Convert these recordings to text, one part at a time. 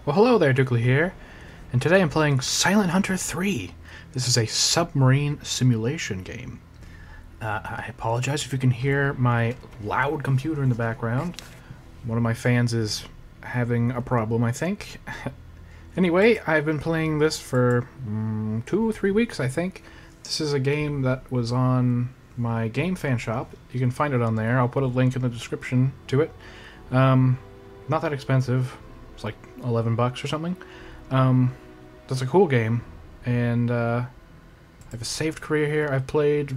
Well, hello there, Dookley here, and today I'm playing Silent Hunter 3. This is a submarine simulation game. I apologize if you can hear my loud computer in the background. One of my fans is having a problem, I think. Anyway, I've been playing this for 2-3 weeks, I think. This is a game that was on my game fan shop. You can find it on there. I'll put a link in the description to it. Not that expensive. It's like 11 bucks or something. That's a cool game, and I have a saved career here. I've played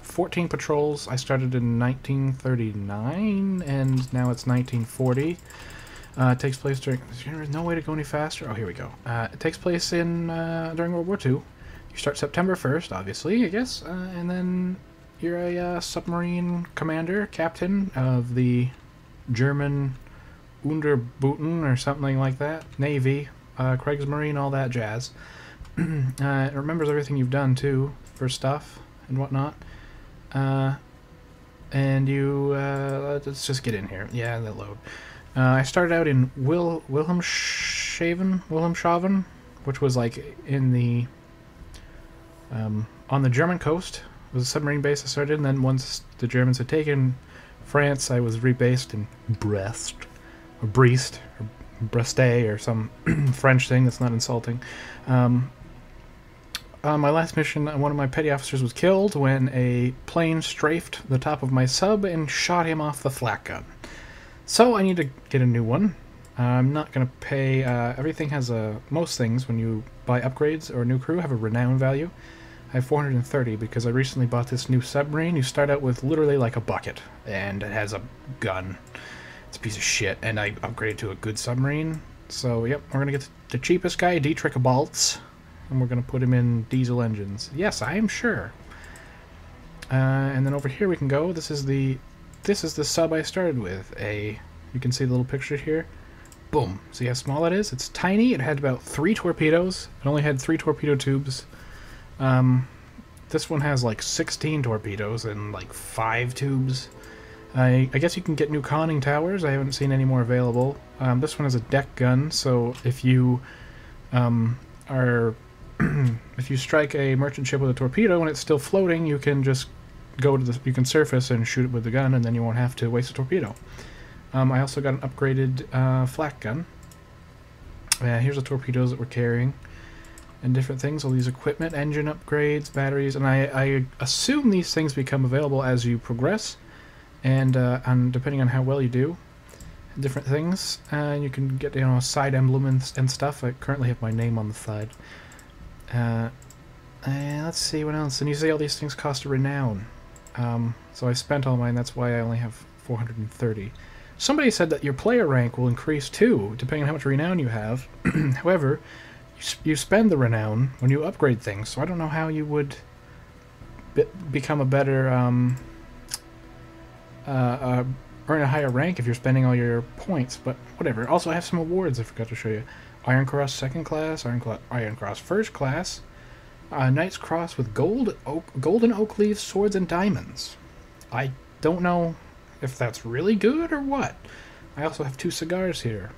14 patrols. I started in 1939, and now it's 1940. It takes place during... There's no way to go any faster. Oh, here we go. It takes place in during World War II. You start September 1st, obviously, I guess, and then you're a submarine commander, captain of the German Unterboten or something like that. Navy, Kriegsmarine, all that jazz. It remembers everything you've done, too, for stuff and whatnot. And you... let's just get in here. Yeah, that load. I started out in Wilhelmshaven, which was like in the... on the German coast. It was a submarine base I started, and then once the Germans had taken France, I was rebased in Brest. Or Brest, or Breste, or some French thing that's not insulting. On my last mission, one of my petty officers was killed when a plane strafed the top of my sub and shot him off the flak gun. So I need to get a new one. I'm not going to pay... everything has a... Most things, when you buy upgrades or a new crew, have a renown value. I have 430 because I recently bought this new submarine. You start out with literally like a bucket, and it has a gun. It's a piece of shit, and I upgraded to a good submarine. So, yep, we're going to get the cheapest guy, Dietrich Baltz, and we're going to put him in diesel engines. Yes, I am sure. And then over here we can go. This is the sub I started with. You can see the little picture here. Boom. See how small it is? It's tiny. It had about 3 torpedoes. It only had 3 torpedo tubes. This one has like 16 torpedoes and like 5 tubes. I guess you can get new conning towers. I haven't seen any more available. This one has a deck gun, so if you if you strike a merchant ship with a torpedo and it's still floating, you can just go to you can surface and shoot it with the gun, and then you won't have to waste a torpedo. I also got an upgraded flak gun. Here's the torpedoes that we're carrying, and different things. All these equipment, engine upgrades, batteries, and I assume these things become available as you progress. And depending on how well you do, different things, and you can get a side emblem and stuff. I currently have my name on the side. Let's see what else. And you say all these things cost a renown. So I spent all mine. That's why I only have 430. Somebody said that your player rank will increase too, depending on how much renown you have. However, you spend the renown when you upgrade things. So I don't know how you would become a better. Earn a higher rank if you're spending all your points, but whatever. Also, I have some awards I forgot to show you. Iron Cross 2nd Class, Iron Cross 1st Class, Knight's Cross with golden oak leaves, swords, and diamonds. I don't know if that's really good or what. I also have 2 cigars here.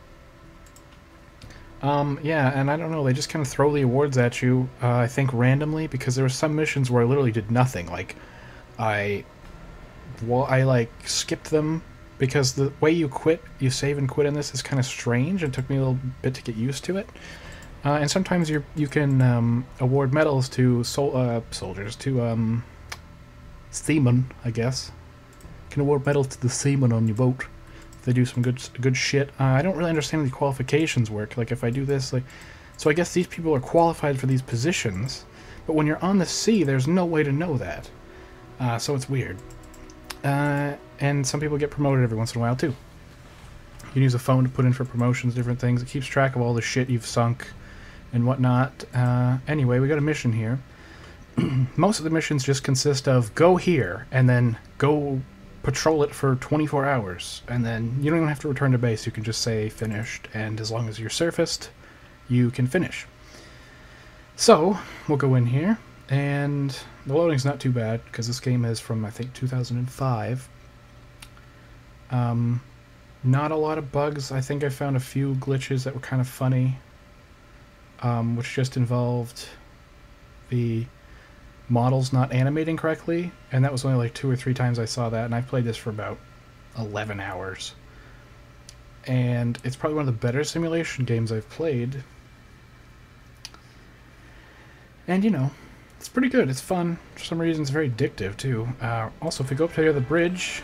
Yeah, and I don't know, they just kind of throw the awards at you, I think randomly, because there were some missions where I literally did nothing. Like, I like skipped them because the way you save and quit in this is kind of strange. It took me a little bit to get used to it. And sometimes you can award medals to soldiers, to seamen, I guess. You can award medals to the seamen on your boat if they do some good shit. I don't really understand how the qualifications work. Like if I do this, so I guess these people are qualified for these positions, but when you're on the sea, there's no way to know that. So it's weird. And some people get promoted every once in a while, too. You can use a phone to put in for promotions, different things. It keeps track of all the shit you've sunk and whatnot. Anyway, we got a mission here. Most of the missions just consist of go here, and then go patrol it for 24 hours. And then you don't even have to return to base. You can just say finished, and as long as you're surfaced, you can finish. So, we'll go in here. And the loading's not too bad, because this game is from, I think, 2005. Not a lot of bugs. I think I found a few glitches that were kind of funny, which just involved the models not animating correctly, and that was only like 2 or 3 times I saw that, and I played this for about 11 hours. And it's probably one of the better simulation games I've played. And, you know, it's pretty good. It's fun. For some reason, it's very addictive, too. Also, if we go up to the bridge,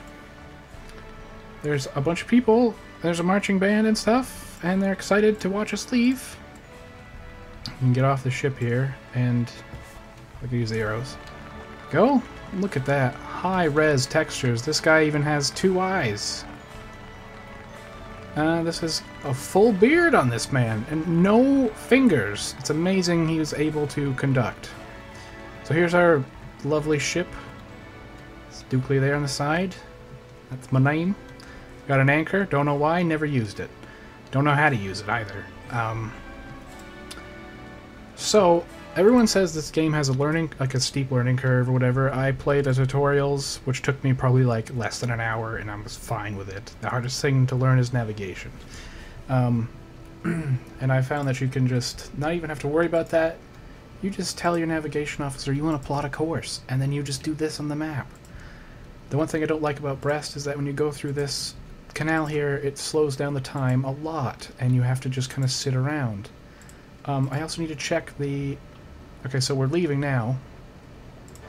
there's a bunch of people, there's a marching band and stuff, and they're excited to watch us leave. You can get off the ship here, and I can use the arrows. Go! Look at that. High-res textures. This guy even has 2 eyes. This is a full beard on this man, and no fingers. It's amazing he was able to conduct. So here's our lovely ship. It's Dukley there on the side. That's my name. Got an anchor. Don't know why. Never used it. Don't know how to use it either. So everyone says this game has a steep learning curve or whatever. I played the tutorials, which took me probably like less than an hour, and I was fine with it. The hardest thing to learn is navigation. And I found that you can just not even have to worry about that. You just tell your navigation officer you want to plot a course, and then you just do this on the map. The one thing I don't like about Brest is that when you go through this canal here, it slows down the time a lot, and you have to just kind of sit around. I also need to check the... Okay, so we're leaving now.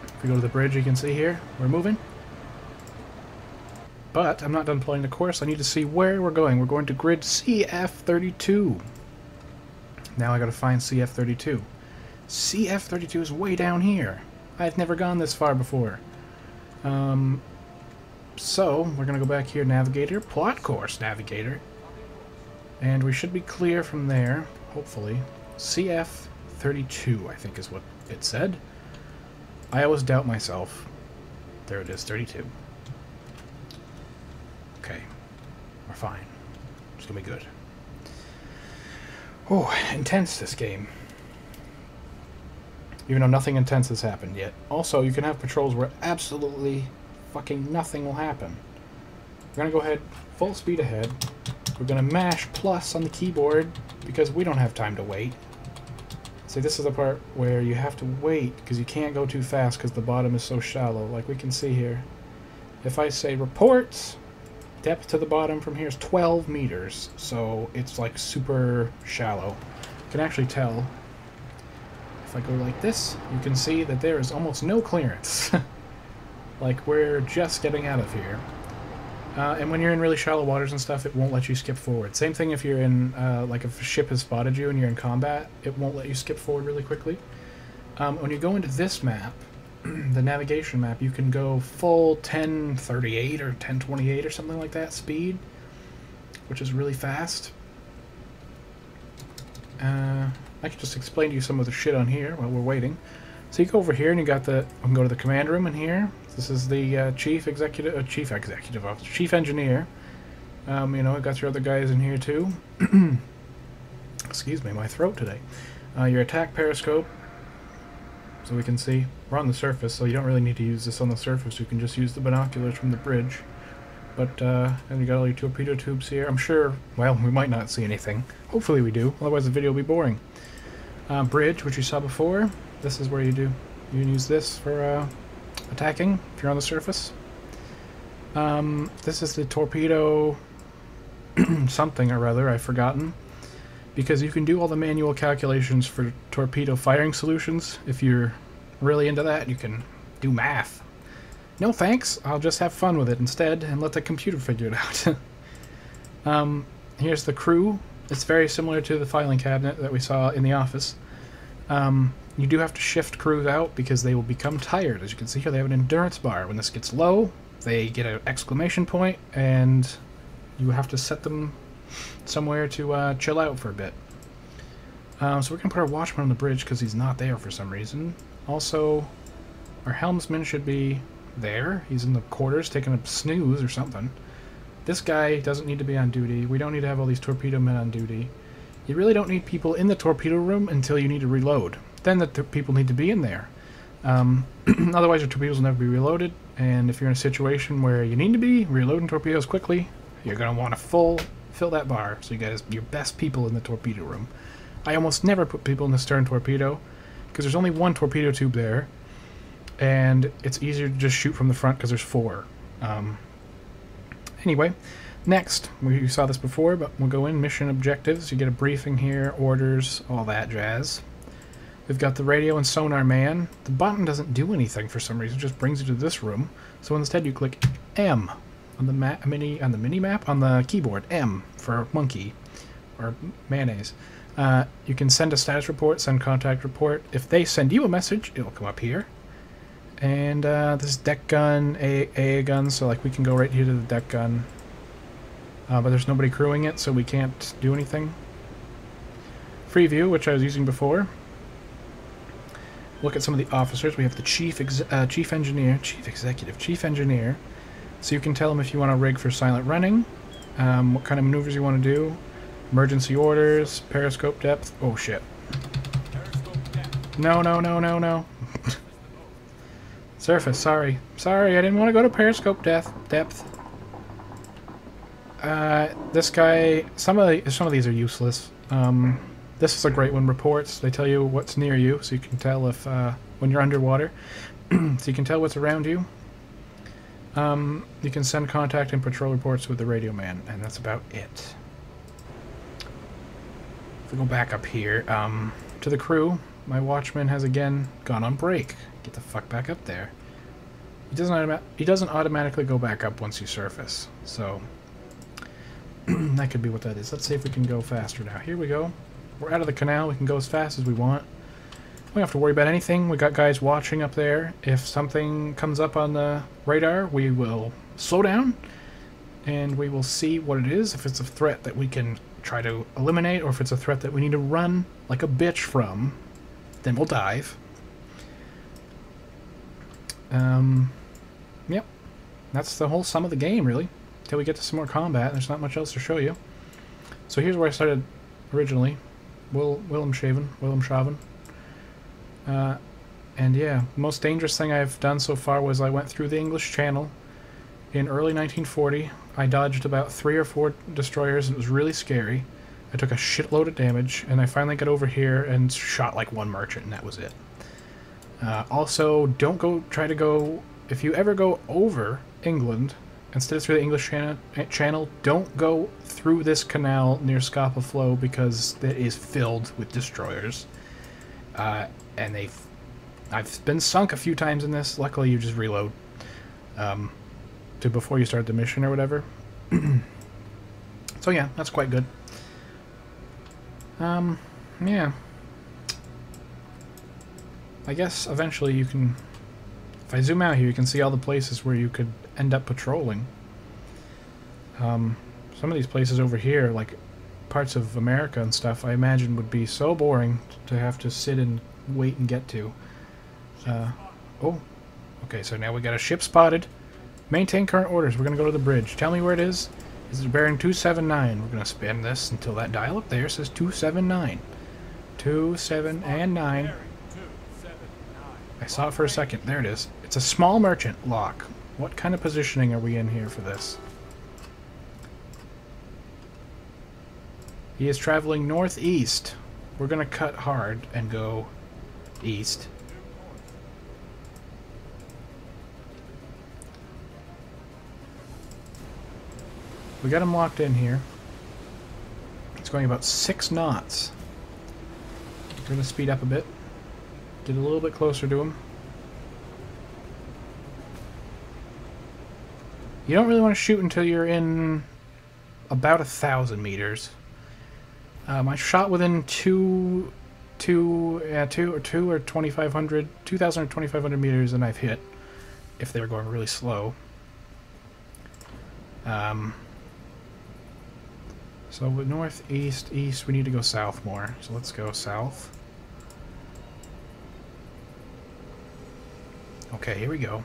If we go to the bridge, you can see here, we're moving. But I'm not done playing the course. I need to see where we're going. We're going to grid CF32. Now I gotta find CF32. CF32 is way down here. I've never gone this far before. So, we're gonna go back here, Navigator, plot course, Navigator. And we should be clear from there, hopefully. CF32, I think is what it said. I always doubt myself. There it is, 32. Okay. We're fine. It's gonna be good. Oh, intense, this game. Even though nothing intense has happened yet. Also, you can have patrols where absolutely fucking nothing will happen. We're gonna go ahead, full speed ahead. We're gonna mash plus on the keyboard because we don't have time to wait. See, this is the part where you have to wait because you can't go too fast because the bottom is so shallow, like we can see here. If I say reports, depth to the bottom from here is 12 meters, so it's like super shallow. You can actually tell. If I go like this, you can see that there is almost no clearance. Like, we're just getting out of here. And when you're in really shallow waters and stuff, it won't let you skip forward. Same thing if you're in, like if a ship has spotted you and you're in combat, it won't let you skip forward really quickly. When you go into this map, the navigation map, you can go full 1038 or 1028 or something like that speed, which is really fast. I can just explain to you some of the shit on here while we're waiting. So you go over here and you got the... I can go to the command room in here. This is the chief engineer. You know, I got your other guys in here too. Excuse me, my throat today. Your attack periscope, so we can see. We're on the surface, so you don't really need to use this on the surface. You can just use the binoculars from the bridge. But, and you got all your torpedo tubes here. I'm sure, well, we might not see anything. Hopefully we do, otherwise the video will be boring. Bridge, which you saw before. This is where you can use this for attacking if you're on the surface. This is the torpedo something or other, I've forgotten. Because you can do all the manual calculations for torpedo firing solutions. If you're really into that, you can do math. No thanks, I'll just have fun with it instead and let the computer figure it out. Here's the crew. It's very similar to the filing cabinet that we saw in the office. You do have to shift crews out because they will become tired. As you can see here, they have an endurance bar. When this gets low, they get an exclamation point, and you have to set them somewhere to chill out for a bit. So we're going to put our watchman on the bridge because he's not there for some reason. Also, our helmsman should be there. He's in the quarters taking a snooze or something. This guy doesn't need to be on duty. We don't need to have all these torpedo men on duty. You really don't need people in the torpedo room until you need to reload. Then the people need to be in there. Otherwise your torpedoes will never be reloaded, and if you're in a situation where you need to be reloading torpedoes quickly, you're going to want to fill that bar. So you guys, your best people in the torpedo room. I almost never put people in the stern torpedo because there's only one torpedo tube there, and it's easier to just shoot from the front because there's 4. Anyway, next, we saw this before, but we'll go in mission objectives. You get a briefing here, orders, all that jazz. We've got the radio and sonar man. The button doesn't do anything for some reason; it just brings you to this room. So instead, you click M on the mini map on the keyboard. M for monkey or mayonnaise. You can send a status report, send contact report. If they send you a message, it'll come up here. And this is deck gun, AA gun, so like we can go right here to the deck gun. But there's nobody crewing it, so we can't do anything. Free view, which I was using before. Look at some of the officers. We have the chief engineer. So you can tell him if you want to rig for silent running, what kind of maneuvers you want to do, emergency orders, periscope depth. Oh shit. No. Surface, sorry, I didn't want to go to periscope depth. This guy, some of these are useless. This is a great one. Reports. They tell you what's near you, so you can tell if when you're underwater, so you can tell what's around you. You can send contact and patrol reports with the radio man, and that's about it. If we go back up here to the crew, my watchman has again gone on break. Get the fuck back up there. He doesn't automatically go back up once you surface, so that could be what that is. Let's see if we can go faster now. Here we go. We're out of the canal. We can go as fast as we want. We don't have to worry about anything. We got guys watching up there. If something comes up on the radar, we will slow down and we will see what it is. If it's a threat that we can try to eliminate, or if it's a threat that we need to run like a bitch from, then we'll dive. Yep. That's the whole sum of the game, really. Till we get to some more combat, there's not much else to show you. So here's where I started originally. Wilhelmshaven. And yeah, the most dangerous thing I've done so far was I went through the English Channel in early 1940. I dodged about 3 or 4 destroyers, and it was really scary. I took a shitload of damage, and I finally got over here and shot like 1 merchant, and that was it. Also, don't try to go, if you ever go over England, instead of through the English channel, don't go through this canal near Scapa Flow, because it is filled with destroyers. And I've been sunk a few times in this. Luckily, you just reload to before you start the mission or whatever. So yeah, that's quite good. Yeah. I guess eventually you can, if I zoom out here, you can see all the places where you could end up patrolling. Some of these places over here, like parts of America and stuff, I imagine would be so boring to have to sit and wait and get to. Oh, okay, so now we got a ship spotted. Maintain current orders. We're going to go to the bridge. Tell me where it is. This is bearing 279. We're going to spin this until that dial up there says 279. 27 and 9. I saw it for a second. There it is. It's a small merchant lock. What kind of positioning are we in here for this? He is traveling northeast. We're going to cut hard and go east. We got him locked in here. It's going about 6 knots. We're going to speed up a bit. Get a little bit closer to him. You don't really want to shoot until you're in about 1,000 meters. I shot within 2,000 or 2,500 or 2,500 meters, and I've hit if they were going really slow. So with northeast, east, we need to go south more. So let's go south. Okay, here we go.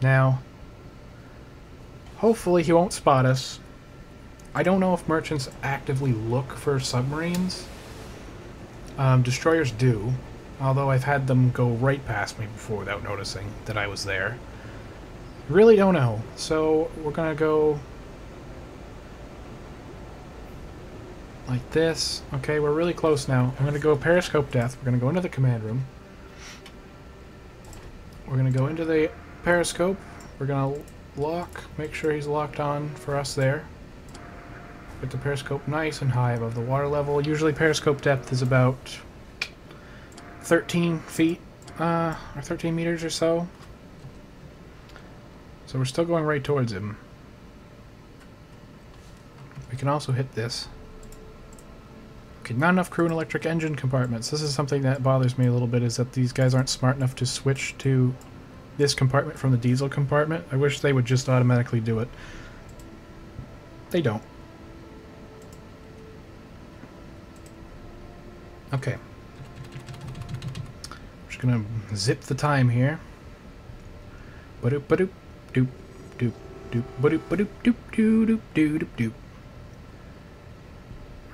Now, hopefully he won't spot us. I don't know if merchants actively look for submarines. Destroyers do, although I've had them go right past me before without noticing that I was there. Really don't know. So we're gonna go Like this. Okay, we're really close now. I'm going to go periscope death. We're going to go into the command room. We're going to go into the periscope. We're going to lock, make sure he's locked on for us there. Get the periscope nice and high above the water level. Usually periscope depth is about 13 feet, or 13 meters or so. So we're still going right towards him. We can also hit this. Okay, not enough crew and electric engine compartments. This is something that bothers me a little bit, is that these guys aren't smart enough to switch to this compartment from the diesel compartment. I wish they would just automatically do it. They don't. Okay. Just gonna zip the time here. Ba-doop ba-doop doop doop doop ba-doop ba-doop doop doop doop doop doop.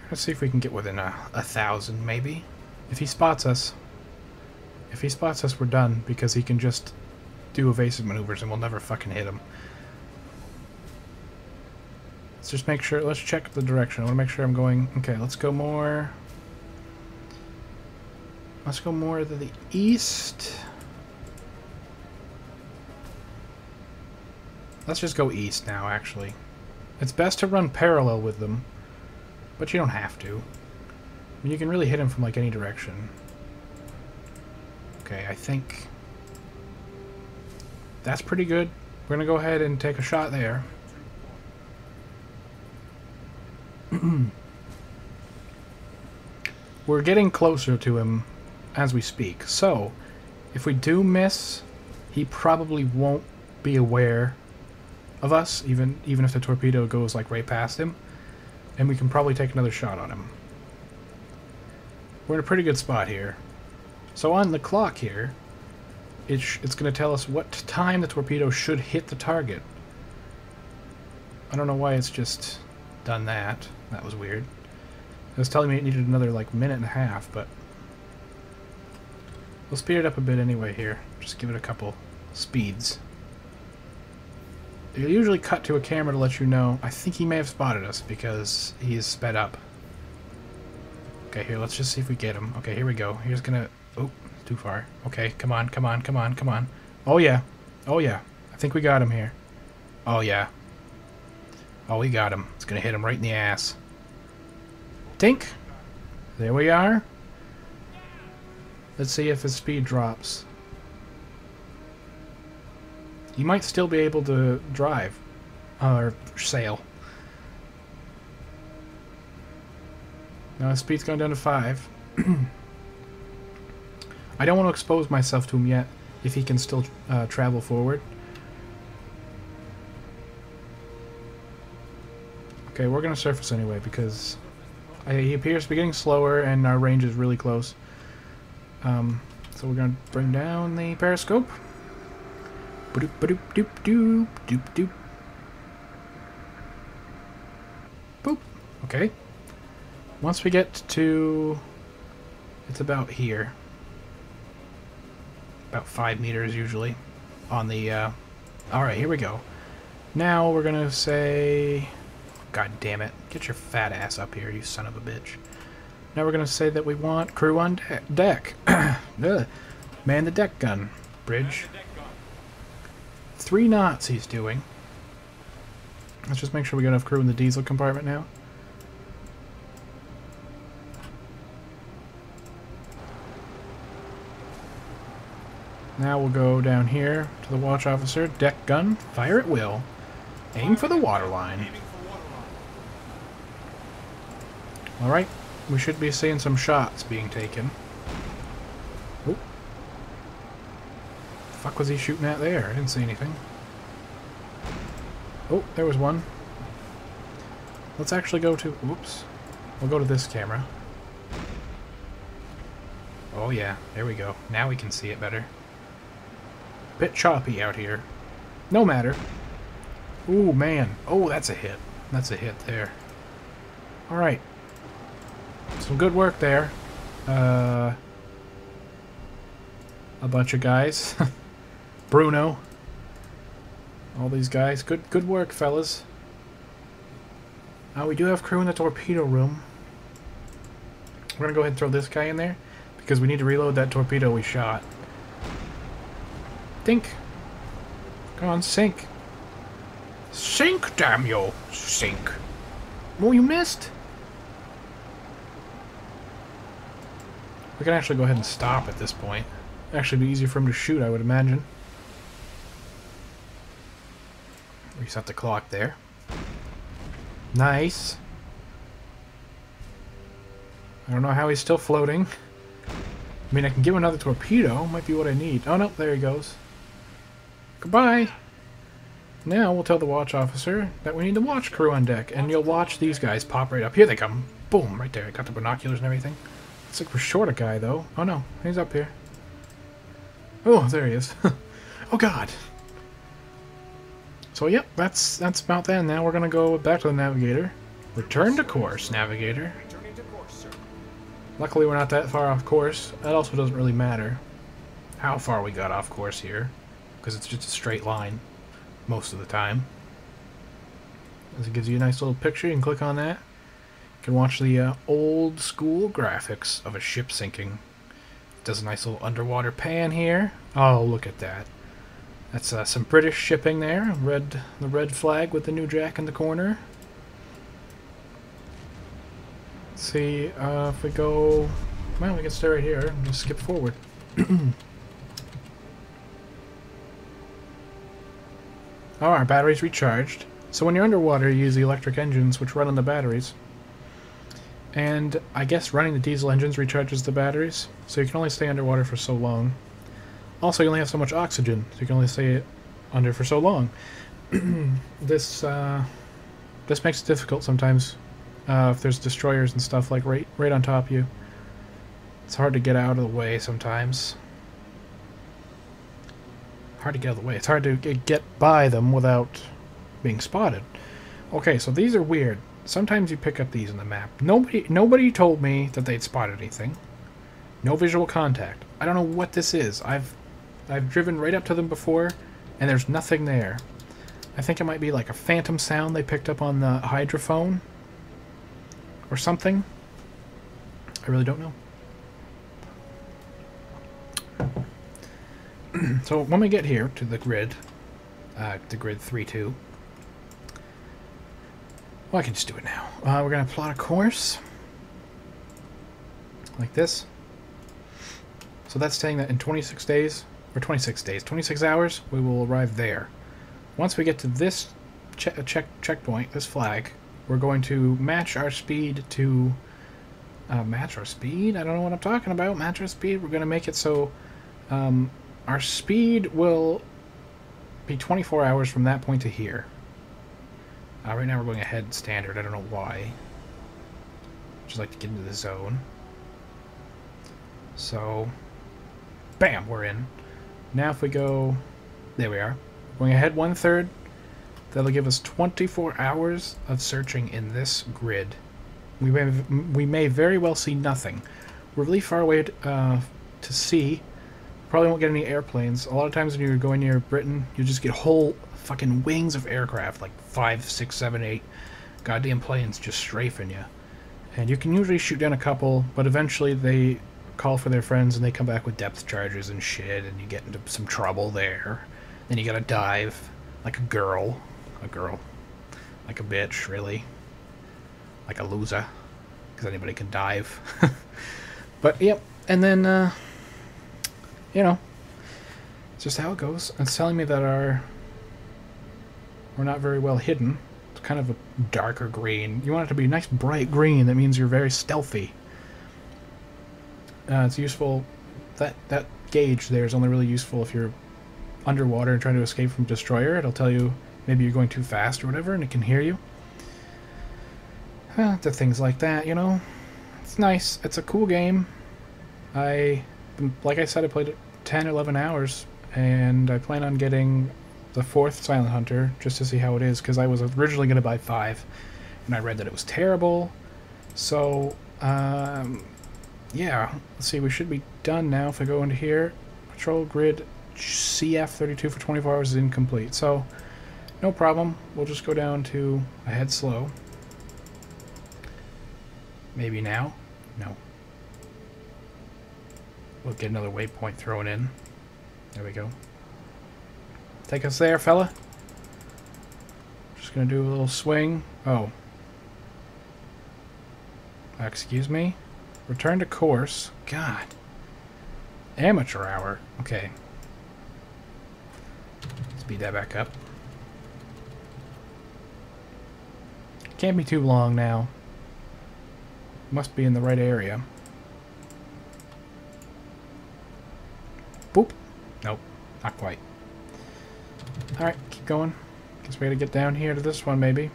Let's see if we can get within 1,000 maybe. If he spots us. If he spots us, we're done, because he can just do evasive maneuvers and we'll never fucking hit him. Let's just make sure, let's check the direction. I want to make sure I'm going, okay, let's go more. Let's go more to the east. Let's just go east now, actually. It's best to run parallel with them, but you don't have to. I mean, you can really hit him from like any direction. Okay, I think that's pretty good. We're gonna go ahead and take a shot there. We're getting closer to him as we speak, so if we do miss, he probably won't be aware of us, even if the torpedo goes like right past him, and we can probably take another shot on him. We're in a pretty good spot here. So on the clock here, it's going to tell us what time the torpedo should hit the target. I don't know why it's just done that. That was weird. It was telling me it needed another like minute and a half, but we'll speed it up a bit anyway here. Just give it a couple speeds. You'll usually cut to a camera to let you know. I think he may have spotted us because he's sped up. Okay, here, let's just see if we get him. Okay, here we go. Here's gonna... Oh, too far. Okay, come on, come on, come on, come on. Oh, yeah. Oh, yeah. I think we got him here. Oh, yeah. Oh, we got him. It's gonna hit him right in the ass. Tink! There we are. Let's see if his speed drops. You might still be able to drive. Or sail. Now his speed's gone down to 5. I don't want to expose myself to him yet, if he can still travel forward. Okay, we're going to surface anyway, because he appears to be getting slower, and our range is really close. So we're going to bring down the periscope. Ba-doop, ba-doop, doop, doop, doop, doop. Boop. Okay. Once we get to... It's about here. About 5 meters usually. On the... Alright, here we go. Now we're gonna say... God damn it. Get your fat ass up here, you son of a bitch. Now we're gonna say that we want crew on deck. Man the deck gun. Bridge. 3 knots he's doing. Let's just make sure we got enough crew in the diesel compartment now. Now we'll go down here to the watch officer. Deck gun, fire at will. Aim for the waterline. Alright, we should be seeing some shots being taken. Oh. The fuck was he shooting at there? I didn't see anything. Oh, there was one. Let's actually go to... Oops. We'll go to this camera. Oh yeah, there we go. Now we can see it better. Bit choppy out here. No matter. Ooh, man. Oh, that's a hit. That's a hit there. Alright. Some good work there. A bunch of guys. Bruno. All these guys. Good work, fellas. We do have crew in the torpedo room. We're going to go ahead and throw this guy in there, because we need to reload that torpedo we shot. Think. Come on, sink. Sink, damn you! Sink. Oh, you missed! We can actually go ahead and stop at this point. Actually be easier for him to shoot, I would imagine. Reset the clock there. Nice. I don't know how he's still floating. I mean, I can give him another torpedo. Might be what I need. Oh, no, there he goes. Goodbye! Now we'll tell the watch officer that we need the watch crew on deck, and you'll watch these guys pop right up. Here they come. Boom, right there. Got the binoculars and everything. Looks like we're short a guy, though. Oh, no. He's up here. Oh, there he is. Oh, God. So, yep, that's about that. Now we're going to go back to the navigator. Return to course, navigator. Returning to course, sir. Luckily, we're not that far off course. That also doesn't really matter how far we got off course here, because it's just a straight line most of the time. As it gives you a nice little picture, you can click on that. You can watch the old school graphics of a ship sinking. It does a nice little underwater pan here. Oh, look at that. That's some British shipping there. The red flag with the new jack in the corner. Let's see if we go... Well, we can stay right here and just skip forward. Oh, our battery's recharged. So when you're underwater, you use the electric engines, which run on the batteries. And I guess running the diesel engines recharges the batteries, so you can only stay underwater for so long. Also, you only have so much oxygen, so you can only stay under for so long. This makes it difficult sometimes if there's destroyers and stuff like right on top of you. It's hard to get out of the way sometimes. Hard to get out of the way. It's hard to get by them without being spotted. Okay, so these are weird. Sometimes you pick up these on the map. Nobody told me that they'd spotted anything. No visual contact. I don't know what this is. I've driven right up to them before, and there's nothing there. I think it might be like a phantom sound they picked up on the hydrophone or something. I really don't know. So when we get here to the grid 3-2, well, I can just do it now. We're going to plot a course like this. So that's saying that in 26 days, or 26 hours, we will arrive there. Once we get to this checkpoint, this flag, we're going to match our speed to... match our speed? I don't know what I'm talking about. Match our speed. We're going to make it so... our speed will be 24 hours from that point to here. Right now we're going ahead standard. I don't know why. Just like to get into the zone. So, bam, we're in. Now if we go... There we are. Going ahead 1/3. That'll give us 24 hours of searching in this grid. We may very well see nothing. We're really far away to sea. Probably won't get any airplanes. A lot of times when you're going near Britain, you just get whole fucking wings of aircraft, like 5, 6, 7, 8 goddamn planes just strafing you. And you can usually shoot down a couple, but eventually they call for their friends and they come back with depth charges and shit, and you get into some trouble there. Then you gotta dive like a girl. Like a bitch, really. Like a loser. Because anybody can dive. But, yep. And then, you know, it's just how it goes. It's telling me that we're not very well hidden. It's kind of a darker green. You want it to be a nice bright green. That means you're very stealthy. It's useful. That gauge there is only really useful if you're underwater and trying to escape from a destroyer. It'll tell you maybe you're going too fast or whatever, and it can hear you. To things like that, you know. It's nice. It's a cool game. Like I said, I played it 10, 11 hours, and I plan on getting the 4th Silent Hunter just to see how it is, because I was originally going to buy 5, and I read that it was terrible. So, yeah, let's see, we should be done now if I go into here. Patrol grid CF32 for 24 hours is incomplete, so no problem. We'll just go down to ahead slow. Maybe now? No. We'll get another waypoint thrown in. There we go. Take us there, fella. Just gonna do a little swing. Oh. Excuse me? Return to course. God. Amateur hour. Okay. Speed that back up. Can't be too long now. Must be in the right area. Boop. Nope. Not quite. Alright, keep going. Guess we gotta get down here to this one, maybe.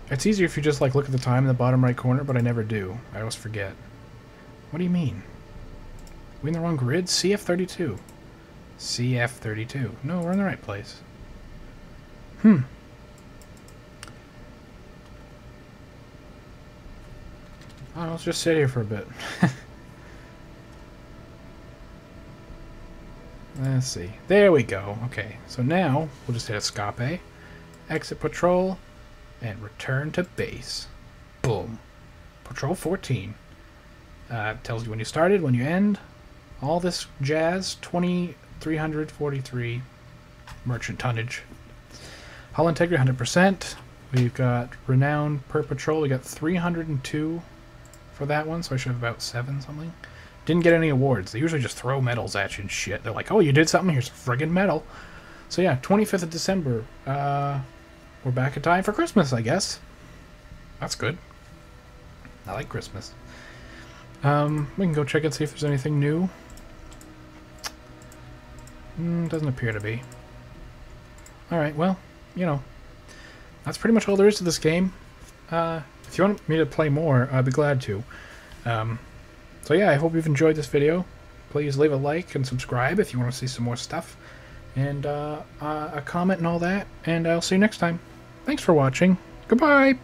It's easier if you just, like, look at the time in the bottom right corner, but I never do. I always forget. What do you mean? We in the wrong grid? CF32. CF32. No, we're in the right place. Oh, let's just sit here for a bit. Let's see. There we go. Okay, so now we'll just hit escape, exit patrol, and return to base. Boom. Patrol 14. Tells you when you started, when you end, all this jazz. 2,343 merchant tonnage. Hull integrity 100%. We've got renown per patrol. We got 302 for that one, so I should have about 7 something. Didn't get any awards. They usually just throw medals at you and shit. They're like, oh, you did something? Here's a friggin' medal. So yeah, 25th of December. We're back in time for Christmas, I guess. That's good. I like Christmas. We can go check and see if there's anything new. Doesn't appear to be. Alright, well, you know, that's pretty much all there is to this game. If you want me to play more, I'd be glad to. So yeah, I hope you've enjoyed this video. Please leave a like and subscribe if you want to see some more stuff. And a comment and all that. And I'll see you next time. Thanks for watching. Goodbye!